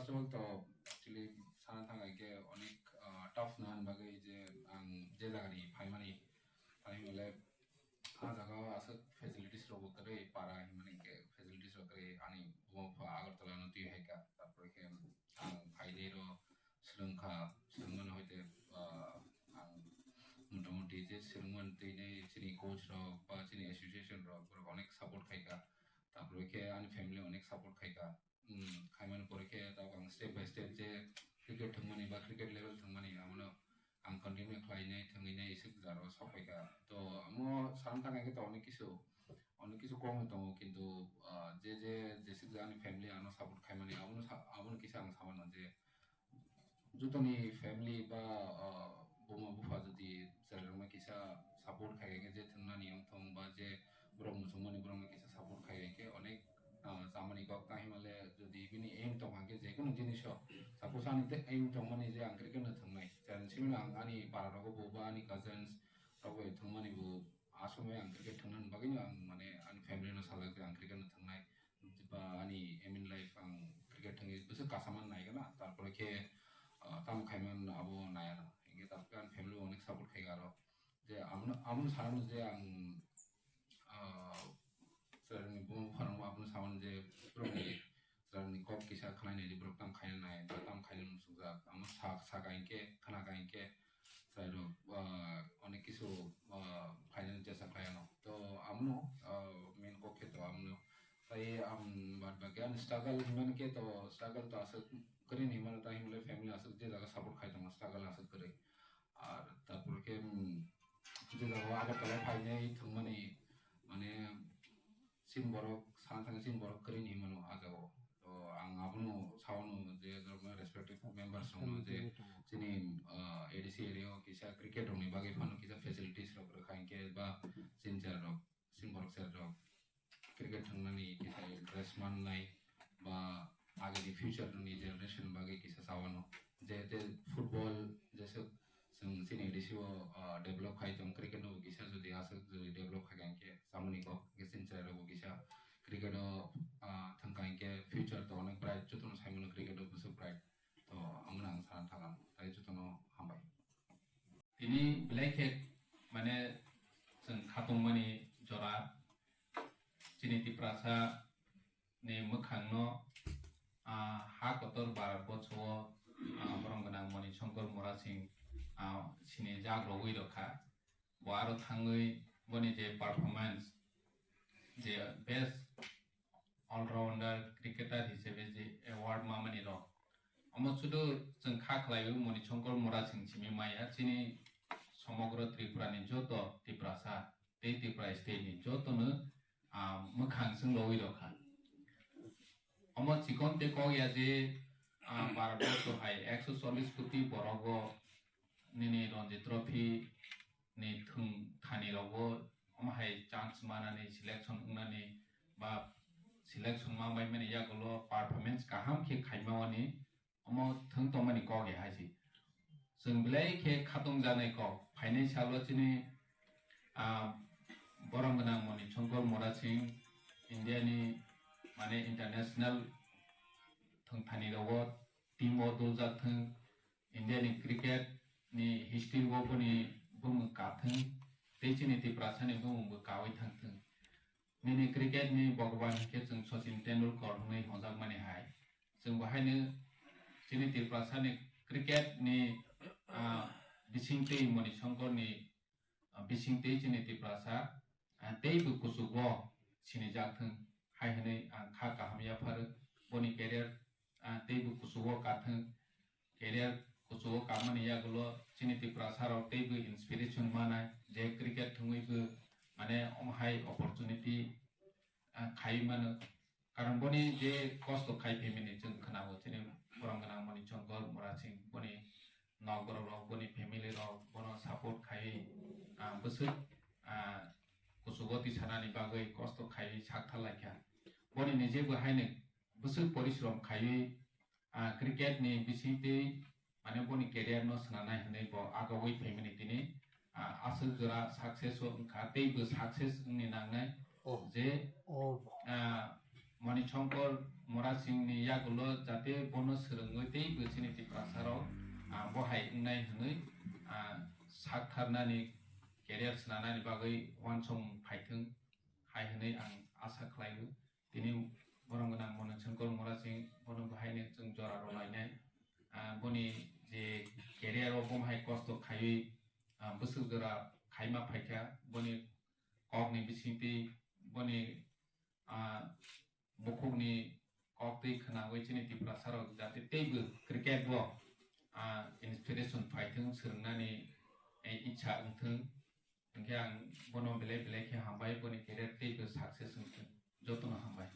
First of all, to actually sana thang ike onik tough nan bagai je ang je jagani phaimani phaimale jaga asat facilities robo kare para himani ke facilities ro kare ani bumapha agartala no tui haika tarpore ke ang phaide ro silungman hoite ang মোটামুটি যে সিলমান তিনে চিনি coach rock বা চিনি association rock অনেক সাপোর্ট খাইকা তারপরে কে আনি ফ্যামিলি অনেক সাপোর্ট খাইকা খাইমান পরে কে তাও আং স্টেপ বাই স্টেপ যে ক্রিকেট থাংমানি বা ক্রিকেট লেভেল থাংমানি আমনো আং কন্টিনিউ খাইনাই থাঙ্গিনাই এসে জারো সফাইকা তো আমো সারান থাকাকে তো অনেক কিছু কম হতো কিন্তু যে যে যেসে জানি ফ্যামিলি আনো সাপোর্ট খাইমানি আমনো কিছু আং সামানো যে जुतनी फैमिली बा बुमा बुफा जुदी जरमा किसा सपोर्ट खाएगे जे थंगनानि अंथं बा जे ब्रह्म मुसलमानी ब्रह्म किसा सपोर्ट खाएगे अनेक सामानी को काहे माले जुदी बिनि एम तो हागे जे कोनो जिनिस सपोज आनि ते एम तो माने जे आं क्रिकेट न थंगनाय जान सिमिन आं आनि पारारगो बोबा आनि कजन्स रगो थंगमानि बु आसमे आं क्रिकेट थंगनान बागैनो आं माने आनि फैमिली न साला जे आं क्रिकेट न थंगनाय बा आनि एम इन लाइफ आं क्रिकेट थंगि बस कासामान नायगोना तारपरे के tam khaiman abo nayana inge tapkan family onek support khaigaro je amno saran je ang sarni bum pharang amno saman je promi sarni kop kisa khanai nei bro tam khaina nai tam khailum suga am saga inke khana ga inke sairo onek kisu khaina jesa khaino to amno main ko kheto amno tai am bad bagan struggle himan ke to struggle to asat करे नहीं मानो ताही मुले फैमिली आसक जे जगह सपोर्ट खाई तो स्ट्रगल आसक करे और तारपर के जे जगह आगे तले फाइने थंगमानि माने सिन बरक सान थांग सिन बरक करे नहीं मानो आजाओ तो आं आबनो सावनो जे जरमे रेस्पेक्टिव मेंबर्स दङ जे जोंनि एडिसि एरियायाव किसा क्रिकेट दंनि बागै फानो किसा फेसिलिटीज रक रखायके बा सिनजार रक सिन बरक सेर रक क्रिकेट थांनानि किसा ड्रेस माननाय बा आगे दी फ्यूचर नी जनरेशन बागे किसा सावनो जे फुटबॉल जैसे सिन एडिसियो डेवलप खाई तो क्रिकेट नो किसा जो दिहास जो डेवलप खाई के सामने को किसिन चेरो को किसा क्रिकेट थंकाई के फ्यूचर तो अनेक ब्राइट जुतनो साइमन क्रिकेट बस ब्राइट तो आमना आं सारा थागान ताई जुतनो हामबाय इनि ब्लैक हेड माने जों खातंमानि जरा चिनिति प्रासा ने मोखांनो ha kotor bar bocho borongana Manisankar Murasing sini jagro wi rokha boaro thangui boni je performance je best all rounder cricketer hisebe je award mamani ro amo chudo जों khaklaibu Manisankar Murasing simi maya sini সমগ্র Tripura ni joto tiprasa te Tripura state ni joto no mokhang sing loi rokha amo chikon te ko ya je barabar to hai 140 कोटी borogo nini ronji trophy ni thung thani rogo amo hai chance manani selection unani ba selection ma bai mani ya golo performance kaham ke khaimawani amo thung to mani ko ge haisi जों blai ke khatong janai ko financial chini borongana Manisankar Murasing India ni माने इंटरनेशनल थंथानि रगो टीम दोजा थं इंडिया नि क्रिकेट नि हिस्ट्री गोफोनि बुम काथं तेचिनि तिप्रासानि बुम कावै थांथं नि क्रिकेट नि भगवान के जों सचिन तेंदुलकर नै हजाक माने हाय जों बहायनो चिनि तिप्रासानि क्रिकेट नि बिसिंते Manisankar नि बिसिंते चिनि तिप्रासा तेबो कुसुगो चिनि जाथं hai hene kha kaham Yaphar boni career teibu kusugo kathang career kusugo kamani ya gulo chini Tripura saro teibu inspiration mana je cricket thungui bu mane hai opportunity khai mana karon boni je cost khai family jeng khanabo chini borongana Manisankar Murasing boni nogoro rok boni family rok bono support khai busuk kusugo ti sanani bagai cost khai sakta laikha boni nije bahaine busuk porishrom khai cricket ni bisite mane boni career no sananai hne bo agawai family tini asal jora success kha teibo success ni nangnai je Manisankar Murasing ni yagulo jate bonus serengoi tei besini ti prasaro bohai ungnai hwnoi saktarnani career snanani bagoi wansong phaithung hai hwnoi ang asa khlaiu tini borong ganang Manisankar Murasing borong bahaine जों jora rolainai boni je career o bomhai kosto khaiui busuk jora khaima phaikha boni kokni bisingti boni bukukni kokti khnangoi chini ti prasaro jate teibo cricket bo inspiration phaithung srungnani ichha wngthung hingke ang bono belai belai khe hambai boni career teibo success wngthung jotono hambai.